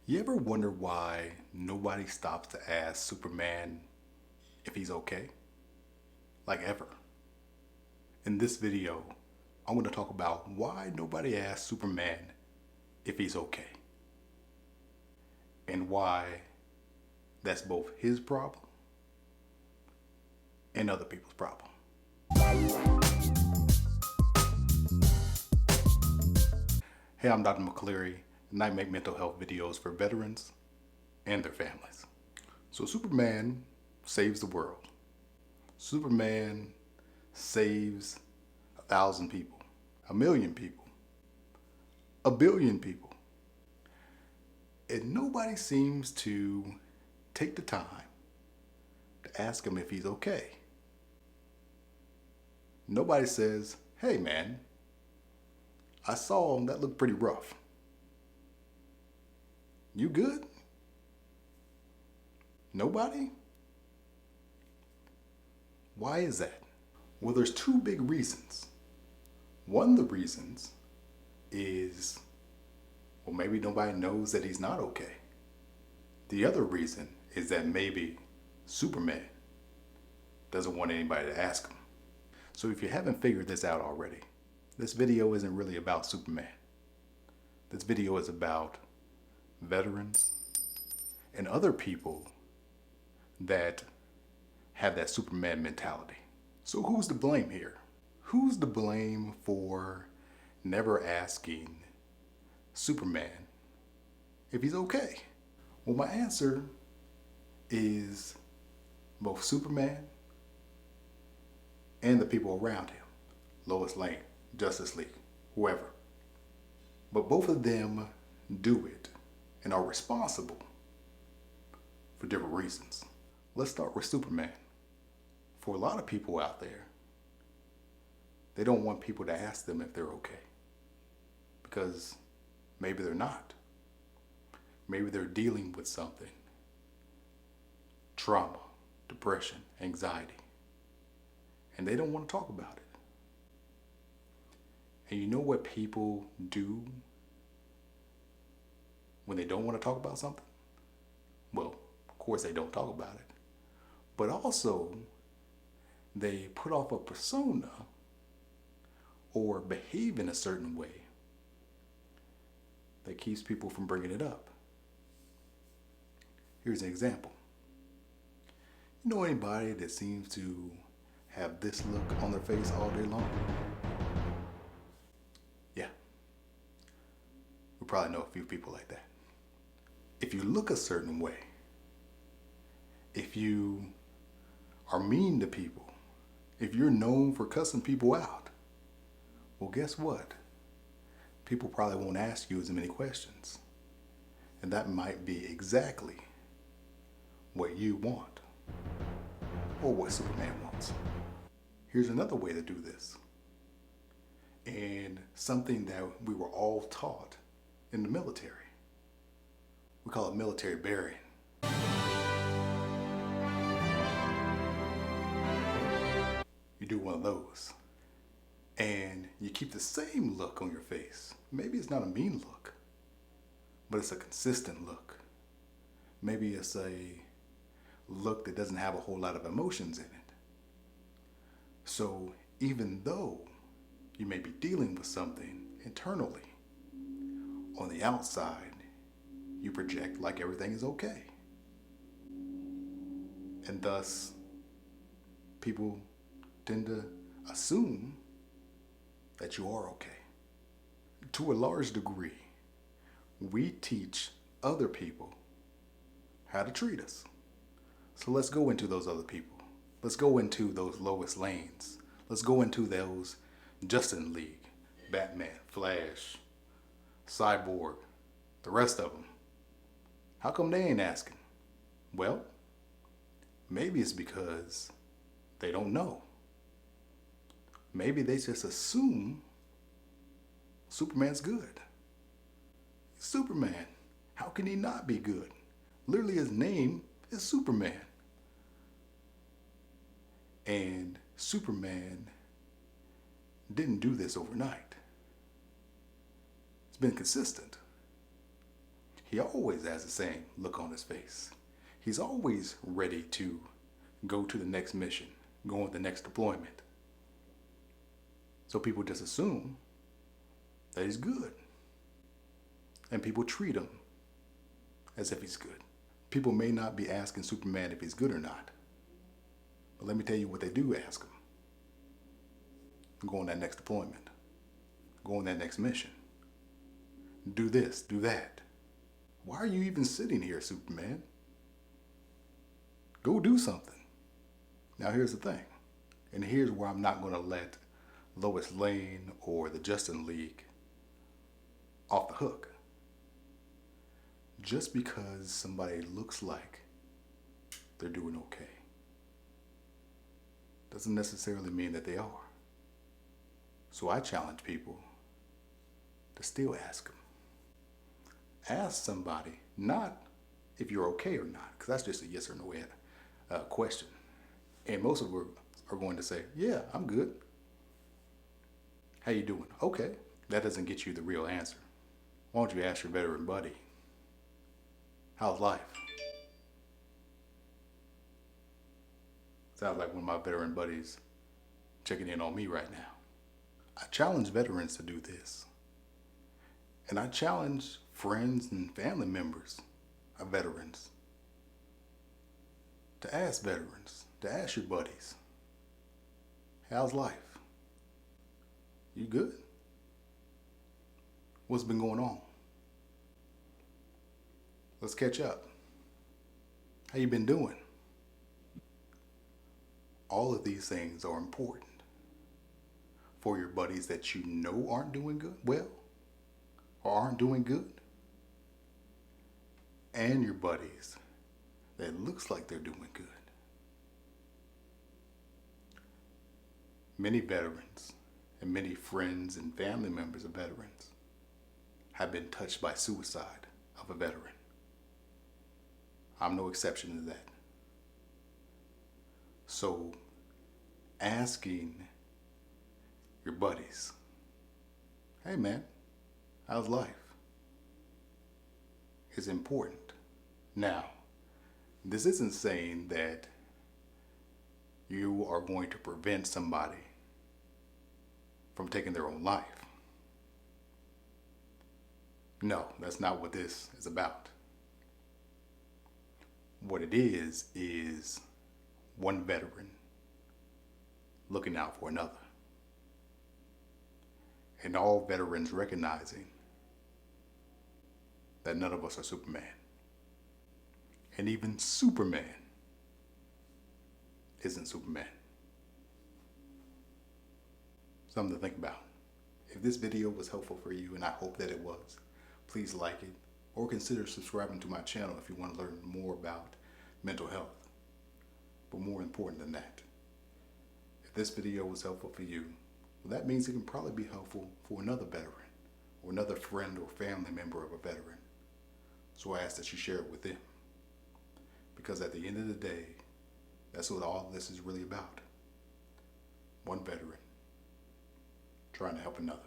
You ever wonder why nobody stops to ask Superman if he's okay? Like ever. In this video, I'm going to talk about why nobody asks Superman if he's okay. And why that's both his problem and other people's problem. Hey, I'm Dr. McCleary, and I make mental health videos for veterans and their families. So Superman saves the world. Superman saves 1,000 people, 1,000,000 people, 1,000,000,000 people. And nobody seems to take the time to ask him if he's okay. Nobody says, hey man, I saw him, that looked pretty rough. You good? Nobody? Why is that? Well, there's two big reasons. One of the reasons is, well, maybe nobody knows that he's not okay. The other reason is that maybe Superman doesn't want anybody to ask him. So if you haven't figured this out already, this video isn't really about Superman. This video is about veterans and other people that have that Superman mentality. So who's to blame here? Who's to blame for never asking Superman if he's okay? Well, my answer is both Superman and the people around him. Lois Lane, Justice League, whoever. But both of them do it and are responsible for different reasons. Let's start with Superman. For a lot of people out there, they don't want people to ask them if they're okay. Because maybe they're not. Maybe they're dealing with something. Trauma, depression, anxiety. And they don't want to talk about it. And you know what people do when they don't want to talk about something? Well, of course they don't talk about it. But also, they put off a persona or behave in a certain way that keeps people from bringing it up. Here's an example. You know anybody that seems to have this look on their face all day long? Yeah. We probably know a few people like that. If you look a certain way, if you are mean to people, if you're known for cussing people out, well, guess what? People probably won't ask you as many questions. And that might be exactly what you want, or what Superman wants. Here's another way to do this, and something that we were all taught in the military. We call it military burying. You do one of those, and you keep the same look on your face. Maybe it's not a mean look, but it's a consistent look. Maybe it's a look that doesn't have a whole lot of emotions in it. So even though you may be dealing with something internally, on the outside, you project like everything is okay. And thus, people tend to assume that you are okay. To a large degree, we teach other people how to treat us. So let's go into those other people. Let's go into those Lois Lanes. Let's go into those Justice League, Batman, Flash, Cyborg, the rest of them. How come they ain't asking? Well, maybe it's because they don't know. Maybe they just assume Superman's good. Superman. How can he not be good? Literally his name is Superman. And Superman didn't do this overnight. It's been consistent. he always has the same look on his face. He's always ready to go to the next mission, go on the next deployment. So people just assume that he's good. And people treat him as if he's good. People may not be asking Superman if he's good or not. But let me tell you what they do ask him. Go on that next deployment. Go on that next mission. Do this, do that. Why are you even sitting here, Superman? Go do something. Now here's the thing. And here's where I'm not going to let Lois Lane or the Justice League off the hook. Just because somebody looks like they're doing okay doesn't necessarily mean that they are. So I challenge people to still ask them. Ask somebody, not if you're okay or not, because that's just a yes or no question. And most of them are going to say, yeah, I'm good. How you doing? Okay. That doesn't get you the real answer. Why don't you ask your veteran buddy, how's life? Sounds like one of my veteran buddies checking in on me right now. I challenge veterans to do this. And I challenge friends and family members of veterans to ask veterans, to ask your buddies, how's life? You good? What's been going on? Let's catch up. How you been doing? All of these things are important for your buddies that you know aren't doing good, well, or aren't doing good, and your buddies that looks like they're doing good. Many veterans and many friends and family members of veterans have been touched by suicide of a veteran. I'm no exception to that. So asking your buddies, hey man, how's life? Is important. Now, this isn't saying that you are going to prevent somebody from taking their own life. No, that's not what this is about. What it is one veteran looking out for another. And all veterans recognizing that none of us are Superman. And even Superman isn't Superman. Something to think about. If this video was helpful for you, and I hope that it was, please like it or consider subscribing to my channel if you want to learn more about mental health. But more important than that, if this video was helpful for you, well, that means it can probably be helpful for another veteran or another friend or family member of a veteran. So I ask that you share it with them. Because at the end of the day, that's what all this is really about. One veteran trying to help another.